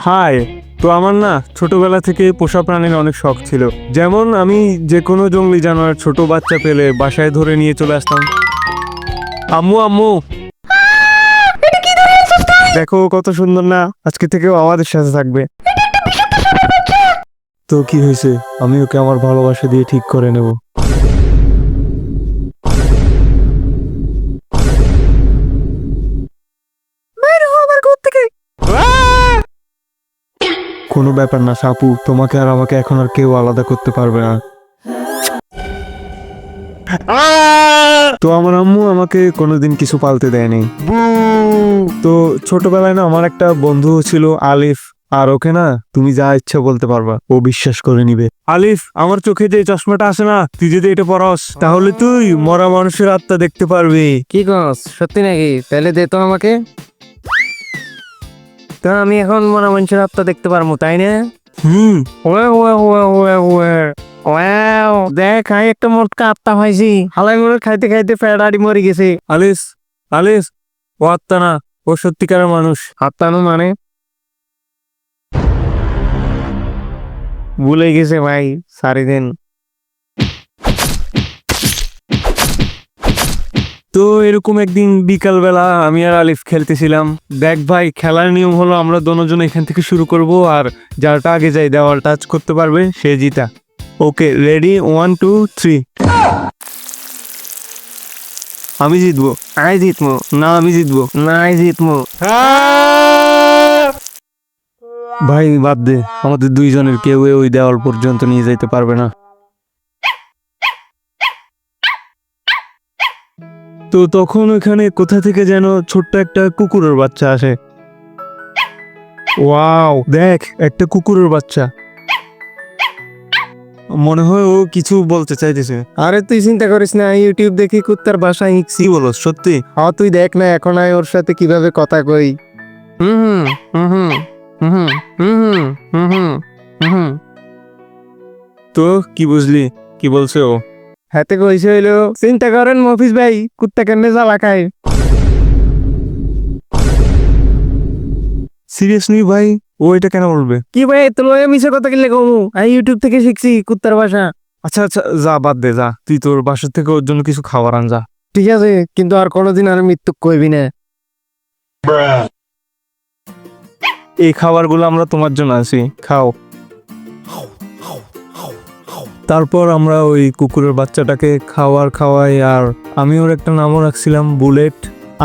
High. তো আমার না ছোটবেলা থেকে পোষা প্রাণীর অনেক শখ ছিল। যেমন আমি যে কোনো জঙ্গলি জানোয়ার ছোট বাচ্চা পেলে বাসায় ধরে নিয়ে চলে আসতাম। আম্মু আম্মু দেখো কত সুন্দর না, আজকে থেকেও আমাদের সাথে থাকবে। তো কি হয়েছে, আমি ওকে আমার ভালোবাসা দিয়ে ঠিক করে নেব। কোনো ব্যাপার না সাপু, তোমাকে আর আমাকে এখন আর কেউ আলাদা করতে পারবে না। তো আমার আম্মু আমাকে কোনোদিন কিছু পালতে দেয়নি। তো ছোটবেলায় না আমার একটা বন্ধু ছিল আলিফ, আর ওকে না তুমি যা ইচ্ছা বলতে পারবা, ও বিশ্বাস করে নিবে। আলিফ, আমার চোখে যে চশমাটা আছে না, তুই যদি এটা পরস তাহলে তুই মরা মানুষের আত্মা দেখতে পারবি। কি কস সত্যি নাকি? তাহলে দে তো আমাকে। তো আমি এখন মনে মানুষের আত্মা দেখতে পারবো, তাই না? হুম। ওয়ে ওয়ে ওয়ে ওয়ে ওয়ে ওয়াও, দেখ আমি একটা মোটকা আত্মা পাইছি। হালাই মরে খাইতে খাইতে ফেডারি মরে গেছে। আলিস আলিস, ও আত্মা না, ও সত্যিকারের মানুষ। আত্মা নো মানে? ভুলে গেছে ভাই, সারি দিন। তো এরকম একদিন বিকালবেলা আমি আর আলিফ খেলতেছিলাম। দেখ ভাই, খেলার নিয়ম হলো আমরা দুজন এখান থেকে শুরু করব, আর যারটা আগে যাই দেওয়াল টাচ করতে পারবে সে জিতা। Okay ready, 1 2 3। আমি জিতবো। আই জিতমু। না আমি জিতবো। না আই জিতমু। ভাই বাদ দে, আমাদের দুইজনের কেউ ওই দেওয়াল পর্যন্ত নিয়ে যাইতে পারবে না। তো তখন ওখানে কোথা থেকে যেন ছোট্ট একটা কুকুরের বাচ্চা আসে। ওয়াও, দেখ একটা কুকুরের বাচ্চা। মনে হয় ও কিছু বলতে চাইতেছে। আরে তুই চিন্তা করিস না, ইউটিউব দেখি কুত্তার ভাষা শিখছি। কি বলো সত্যি? হ্যাঁ তুই দেখ না, এখন আয় ওর সাথে কিভাবে কথা কই। হুম হুম হুম হুম হুম হুম হুম হুম। তো কি বুঝলি, কি বলছে ও? হাতে কইছে হইলো, চিন্তা করেন মফিজ ভাই, কুত্তা কেমনে জ্বালা খায়। সিরিয়াসলি ভাই, ও এটা কেন বলবে? কি ভাই তোর মিশে কথা কিনলে কমু, আমি ইউটিউব থেকে শিখছি কুত্তার ভাষা। আচ্ছা আচ্ছা, যা বাদ দে, যা তুই তোর বাসা থেকে ওর জন্য কিছু খাবার আন যা। ঠিক আছে, কিন্তু আর কোনোদিন আর মৃত্যু কইবি না। এই খাবারগুলো আমরা তোমার জন্য আছি, খাও। তারপর আমরা ওই কুকুরের বাচ্চাটাকে খাওয়াই, আর আমি ওর একটা নামও রাখছিলাম বুলেট।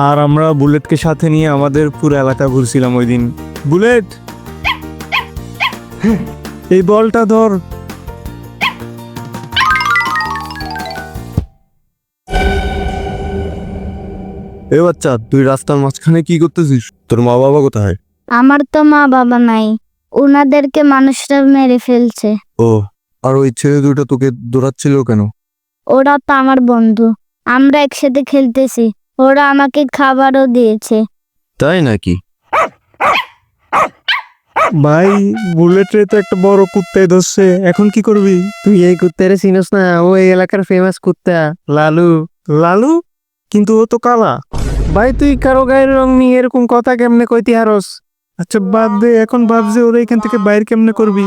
আর আমরা বুলেটকে সাথে নিয়ে আমাদের পুরো এলাকা ঘুরছিলাম ওই দিন। বুলেট, এই বলটা ধর। এ বাচ্চা, তুই রাস্তার মাঝখানে কি করতেছিস? তোর মা বাবা কোথায়? আমার তো মা বাবা নাই, ওনাদেরকে মানুষরা মেরে ফেলছে। ও, আর ওই ছেলে দুটো তোকে দৌড়াচ্ছিল কেন? ওরা তো আমার বন্ধু, আমরা একসাথে খেলতেছি, ওরা আমাকে খাবারও দিয়েছে। তাই নাকি? ভাই, বুলেটে তো একটা বড় কুত্তায় ধরছে, এখন কি করবি? তুই এই কুত্তারে চিনস না? ও এই এলাকার ফেমাস কুত্তা লালু। লালু? কিন্তু ও তো কালা। ভাই তুই কারো গায়ের রং নিয়ে এরকম কথা কেমনে কইতি হারস? আচ্ছা বাদ দে, এখন ভাব যে ওরা এখান থেকে বাইরে কেমনে করবি।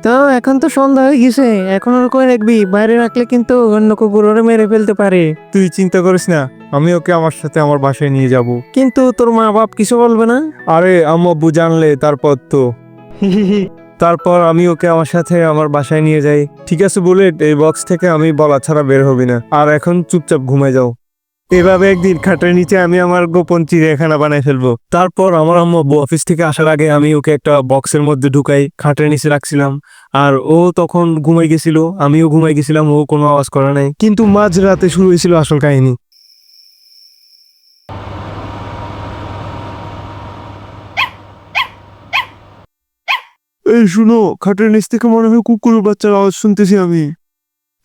তো এখন তো সন্ধ্যা হয়ে গেছে, এখন ওর কই রাখবি? বাইরে রাখলে কিন্তু অন্য কুকুর ওরে মেরে ফেলতে পারে। তুই চিন্তা করিস না, আমি ওকে আমার সাথে আমার বাসায় নিয়ে যাব। কিন্তু তোর মা বাপ কিছু বলবে না? আরে আম্মু আব্বু জানলে তারপর তো। তারপর আমি ওকে আমার সাথে আমার বাসায় নিয়ে যাই। ঠিক আছে বুলেট, এই বক্স থেকে আমি বলা ছাড়া বের হবি না, আর এখন চুপচাপ ঘুমায় যাও। এভাবে একদিন খাটের নিচে আমি আমার গোপন চিড়িয়াখানা বানাই ফেলবো। তারপর আমার আম্মু আব্বু অফিস থেকে আসার আগে আমি ওকে একটা বক্সের মধ্যে ঢুকাই, খাটের নিচে রাখছিলাম। আর ও তখন ঘুমাই গেছিল, আমিও ঘুমাই গেছিলাম, ও কোনো আওয়াজ করে নাই। কিন্তু মাঝ রাতে শুরু হয়েছিল আসল কাহিনী। এই শুনো, খাটের নিচ থেকে মনে হয় কুকুরের বাচ্চার আওয়াজ শুনতেছি আমি।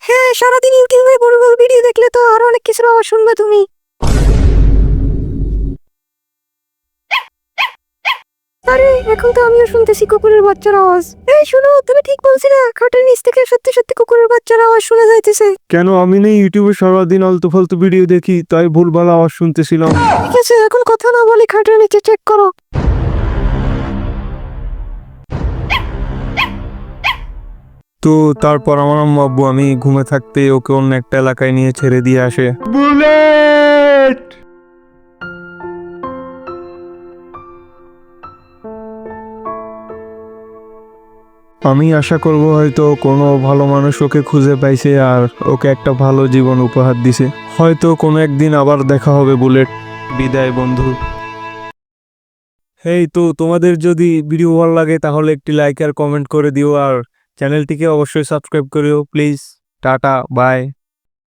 হ্যাঁ, সারাদিন ইউটিউবে বড় বড় ভিডিও দেখলে তো আরো অনেক কিছুর আওয়াজ শুনবে তুমি। আরে এখন তো আমিও শুনতেছি কুকুরের বাচ্চার আওয়াজ। এই শোনো, তুমি ঠিক বলছি না? খাটের নিচ থেকে সত্যি সত্যি কুকুরের বাচ্চার আওয়াজ শোনা যাইতেছে। কেন আমি নেই ইউটিউবে সারাদিন আলতু ফালতু ভিডিও দেখি, তাই ভুলভাল আওয়াজ শুনতেছিলাম। ঠিক আছে, এখন কথা না বলে খাটের নিচে চেক করো। তো তারপর আমার আম্মু আব্বু আমি ঘুমে থাকতে ওকে অন্য একটা এলাকায় নিয়ে ছেড়ে দিয়ে আসে। বুলেট! আমি আশা করব হয়তো কোনো ভালো মানুষ ওকে খুঁজে পাইছে আর ওকে একটা ভালো জীবন উপহার দিছে। হয়তো কোনো একদিন আবার দেখা হবে বুলেট। বিদায় বন্ধু। হেই, তো তোমাদের যদি ভিডিও ভালো লাগে তাহলে একটি লাইক আর কমেন্ট করে দিও আর চ্যানেলটিকে অবশ্যই সাবস্ক্রাইব করিও প্লিজ। Tata, by.